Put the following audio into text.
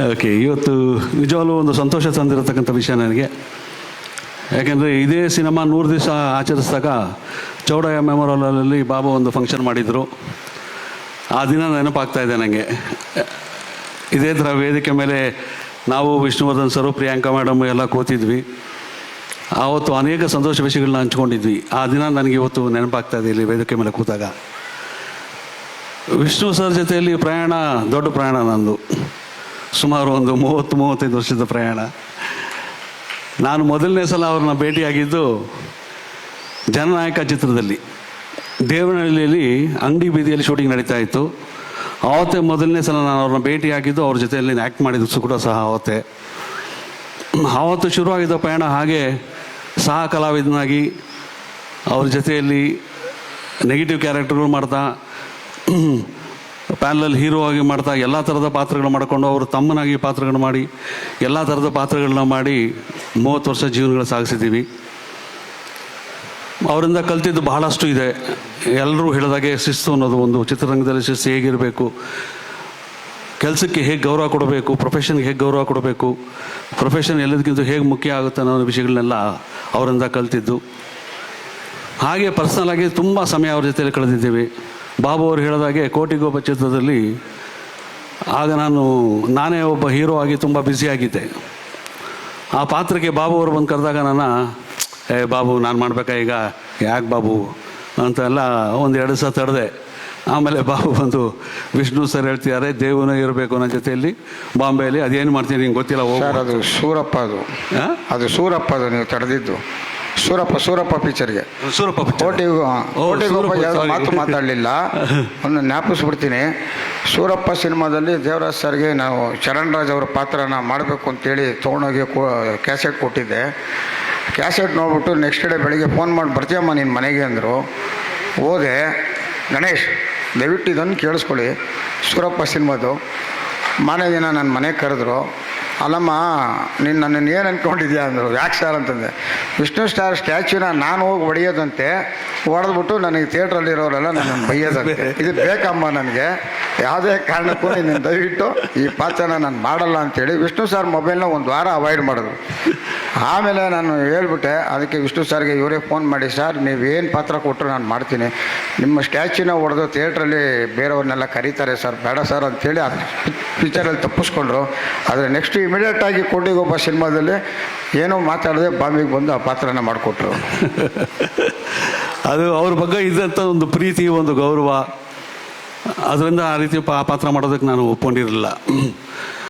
Okay, ಇವತ್ತು ನಿಜವಾಗ್ಲೂ ಒಂದು ಸಂತೋಷ ತಂದಿರತಕ್ಕಂಥ ವಿಷಯ ನನಗೆ. ಯಾಕೆಂದರೆ ಇದೇ ಸಿನಿಮಾ 100 ದಿವಸ ಆಚರಿಸಿದಾಗ ಚೌಡಯ್ಯ ಮೆಮೋರಿಯಲಲ್ಲಿ ಬಾಬು ಒಂದು ಫಂಕ್ಷನ್ ಮಾಡಿದರು. ಆ ದಿನ ನೆನಪಾಗ್ತಾಯಿದೆ ನನಗೆ. ಇದೇ ಥರ ವೇದಿಕೆ ಮೇಲೆ ನಾವು ವಿಷ್ಣುವರ್ಧನ್ ಸರು, ಪ್ರಿಯಾಂಕಾ ಮೇಡಮ್ ಎಲ್ಲ ಕೂತಿದ್ವಿ. ಆವತ್ತು ಅನೇಕ ಸಂತೋಷ ವಿಷಯಗಳನ್ನ ಹಂಚ್ಕೊಂಡಿದ್ವಿ. ಆ ದಿನ ನನಗೆ ಇವತ್ತು ನೆನಪಾಗ್ತಾಯಿದೆ ಇಲ್ಲಿ ವೇದಿಕೆ ಮೇಲೆ ಕೂತಾಗ. ವಿಷ್ಣು ಸರ್ ಜೊತೆಯಲ್ಲಿ ಪ್ರಯಾಣ ದೊಡ್ಡ ಪ್ರಯಾಣ ನಂದು. ಸುಮಾರು ಒಂದು 30-35 ವರ್ಷದ ಪ್ರಯಾಣ. ನಾನು ಮೊದಲನೇ ಸಲ ಅವ್ರನ್ನ ಭೇಟಿಯಾಗಿದ್ದು ಜನನಾಯಕ ಚಿತ್ರದಲ್ಲಿ. ದೇವನಹಳ್ಳಿಯಲ್ಲಿ ಅಂಗಡಿ ಬೀದಿಯಲ್ಲಿ ಶೂಟಿಂಗ್ ನಡೀತಾ ಇತ್ತು. ಆವತ್ತೇ ಮೊದಲನೇ ಸಲ ನಾನು ಅವ್ರನ್ನ ಭೇಟಿಯಾಗಿದ್ದು, ಅವ್ರ ಜೊತೆಯಲ್ಲಿ ಆ್ಯಕ್ಟ್ ಮಾಡಿದ್ದು ಕೂಡ ಸಹ ಆವತ್ತೇ. ಆವತ್ತು ಶುರುವಾಗಿದ್ದ ಪ್ರಯಾಣ ಹಾಗೆ ಸಹ ಕಲಾವಿದನಾಗಿ ಅವ್ರ ಜೊತೆಯಲ್ಲಿ ನೆಗೆಟಿವ್ ಕ್ಯಾರೆಕ್ಟರ್ಗಳು ಮಾಡ್ತಾ, ಪ್ಯಾನಲಲ್ಲಿ ಹೀರೋ ಆಗಿ ಮಾಡ್ತಾ, ಎಲ್ಲ ಥರದ ಪಾತ್ರಗಳು ಮಾಡಿಕೊಂಡು ಅವರು ತಮ್ಮನಾಗಿ ಪಾತ್ರಗಳು ಮಾಡಿ ಎಲ್ಲ ಥರದ ಪಾತ್ರಗಳನ್ನ ಮಾಡಿ 30 ವರ್ಷ ಜೀವನಗಳು ಸಾಗಿಸಿದ್ದೀವಿ. ಅವರಿಂದ ಕಲ್ತಿದ್ದು ಬಹಳಷ್ಟು ಇದೆ. ಎಲ್ಲರೂ ಹೇಳಿದಾಗೆ ಶಿಸ್ತು ಅನ್ನೋದು ಒಂದು, ಚಿತ್ರರಂಗದಲ್ಲಿ ಶಿಸ್ತು ಹೇಗಿರಬೇಕು, ಕೆಲಸಕ್ಕೆ ಹೇಗೆ ಗೌರವ ಕೊಡಬೇಕು, ಪ್ರೊಫೆಷನ್ಗೆ ಹೇಗೆ ಗೌರವ ಕೊಡಬೇಕು, ಪ್ರೊಫೆಷನ್ ಎಲ್ಲದಕ್ಕಿಂತ ಹೇಗೆ ಮುಖ್ಯ ಆಗುತ್ತೆ ಅನ್ನೋ ವಿಷಯಗಳನ್ನೆಲ್ಲ ಅವರಿಂದ ಕಲ್ತಿದ್ದು. ಹಾಗೆ ಪರ್ಸ್ನಲಾಗಿ ತುಂಬ ಸಮಯ ಅವ್ರ ಜೊತೆಯಲ್ಲಿ ಕಳೆದಿದ್ದೀವಿ. ಬಾಬು ಅವರು ಹೇಳಿದಾಗೆ ಕೋಟಿಗೊಬ್ಬ ಚಿತ್ರದಲ್ಲಿ ಆಗ ನಾನೇ ಒಬ್ಬ ಹೀರೋ ಆಗಿ ತುಂಬ ಬ್ಯುಸಿಯಾಗಿದ್ದೆ. ಆ ಪಾತ್ರಕ್ಕೆ ಬಾಬು ಅವರು ಬಂದು ಕರೆದಾಗ ಬಾಬು ನಾನು ಮಾಡಬೇಕಾ ಈಗ, ಯಾಕೆ ಬಾಬು ಅಂತೆಲ್ಲ 1-2 ಸಲ ತಡೆದೆ. ಆಮೇಲೆ ಬಾಬು ಬಂದು, ವಿಷ್ಣು ಸರ್ ಹೇಳ್ತಿದ್ದಾರೆ ದೇವನೇ ಇರಬೇಕು ನನ್ನ ಜೊತೆಯಲ್ಲಿ ಬಾಂಬೆಯಲ್ಲಿ, ಅದೇನು ಮಾಡ್ತೀನಿ ನಿಂಗೆ ಗೊತ್ತಿಲ್ಲ ಹೋಗಿ. ಅದು ಸೂರಪ್ಪ, ಅದು ಸೂರಪ್ಪ, ಅದು ನೀವು ತಡೆದಿದ್ದು ಸೂರಪ್ಪ ಪಿಕ್ಚರ್ಗೆ. ಮಾತು ಮಾತಾಡಲಿಲ್ಲ, ಒಂದು ಜ್ಞಾಪಿಸ್ಬಿಡ್ತೀನಿ. ಸೂರಪ್ಪ ಸಿನಿಮಾದಲ್ಲಿ ದೇವರಾಜ್ ಸರ್ಗೆ ನಾವು ಚರಣ್ ರಾಜ್ ಅವರ ಪಾತ್ರನ ಮಾಡಬೇಕು ಅಂತೇಳಿ ತೊಗೊಂಡೋಗಿ ಕ್ಯಾಸೆಟ್ ಕೊಟ್ಟಿದ್ದೆ. ಕ್ಯಾಸೆಟ್ ನೋಡ್ಬಿಟ್ಟು ನೆಕ್ಸ್ಟ್ ಡೇ ಬೆಳಿಗ್ಗೆ ಫೋನ್ ಮಾಡಿ ಬರ್ತೀಯಮ್ಮ ನಿನ್ನ ಮನೆಗೆ ಅಂದರು. ಹೋದೆ. ಗಣೇಶ್ ದಯವಿಟ್ಟು ಇದನ್ನು ಕೇಳಿಸ್ಕೊಳ್ಳಿ, ಸೂರಪ್ಪ ಸಿನಿಮಾದು ಮಾನೇ ದಿನ ನನ್ನ ಮನೆಗೆ ಕರೆದ್ರು. ಅಲ್ಲಮ್ಮ ನೀನು ನನ್ನನ್ನು ಏನು ಅಂದ್ಕೊಂಡಿದ್ಯಾ ಅಂದರು. ಯಾಕೆ ಸರ್ ಅಂತಂದೆ. ವಿಷ್ಣು ಸ್ಟಾರ್ ಸ್ಟ್ಯಾಚ್ಯೂನ ನಾನು ಹೋಗಿ ಹೊಡೆಯೋದಂತೆ, ಹೊಡೆದ್ಬಿಟ್ಟು ನನಗೆ ಥಿಯೇಟ್ರಲ್ಲಿರೋರೆಲ್ಲ ನನ್ನನ್ನು ಬೈಯೋದಂತೆ. ಇದು ಬೇಕಮ್ಮ ನನಗೆ, ಯಾವುದೇ ಕಾರಣಕ್ಕೂ ನೀನು ದಯವಿಟ್ಟು ಈ ಪಾತ್ರನ ನಾನು ಮಾಡಲ್ಲ ಅಂಥೇಳಿ ವಿಷ್ಣು ಸರ್ ಮೊಬೈಲ್ನ 1 ವಾರ ಅವಾಯ್ಡ್ ಮಾಡಿದ್ರು. ಆಮೇಲೆ ನಾನು ಹೇಳ್ಬಿಟ್ಟೆ. ಅದಕ್ಕೆ ವಿಷ್ಣು ಸರ್ಗೆ ಇವರೇ ಫೋನ್ ಮಾಡಿ, ಸರ್ ನೀವೇನು ಪಾತ್ರ ಕೊಟ್ಟರು ನಾನು ಮಾಡ್ತೀನಿ, ನಿಮ್ಮ ಸ್ಟ್ಯಾಚ್ಯೂನ ಹೊಡೆದು ಥಿಯೇಟ್ರಲ್ಲಿ ಬೇರೆಯವ್ರನ್ನೆಲ್ಲ ಕರೀತಾರೆ ಸರ್, ಬೇಡ ಸರ್ ಅಂಥೇಳಿ ಆ ಪಿಕ್ಚರಲ್ಲಿ ತಪ್ಪಿಸ್ಕೊಂಡ್ರು. ಆದರೆ ನೆಕ್ಸ್ಟ್ ಇಮಿಡಿಯೇಟಾಗಿ ಕೋಟಿಗೊಬ್ಬ ಸಿನಿಮಾದಲ್ಲಿ ಏನೋ ಮಾತಾಡದೆ ಬಾಂಬೆಗೆ ಬಂದು ಆ ಪಾತ್ರನ ಮಾಡಿಕೊಟ್ರು. ಅದು ಅವ್ರ ಬಗ್ಗೆ ಇದ್ದಂಥ ಒಂದು ಪ್ರೀತಿ, ಒಂದು ಗೌರವ, ಅದರಿಂದ ಆ ರೀತಿ ಪಾತ್ರ ಮಾಡೋದಕ್ಕೆ ನಾನು ಒಪ್ಕೊಂಡಿರಲಿಲ್ಲ.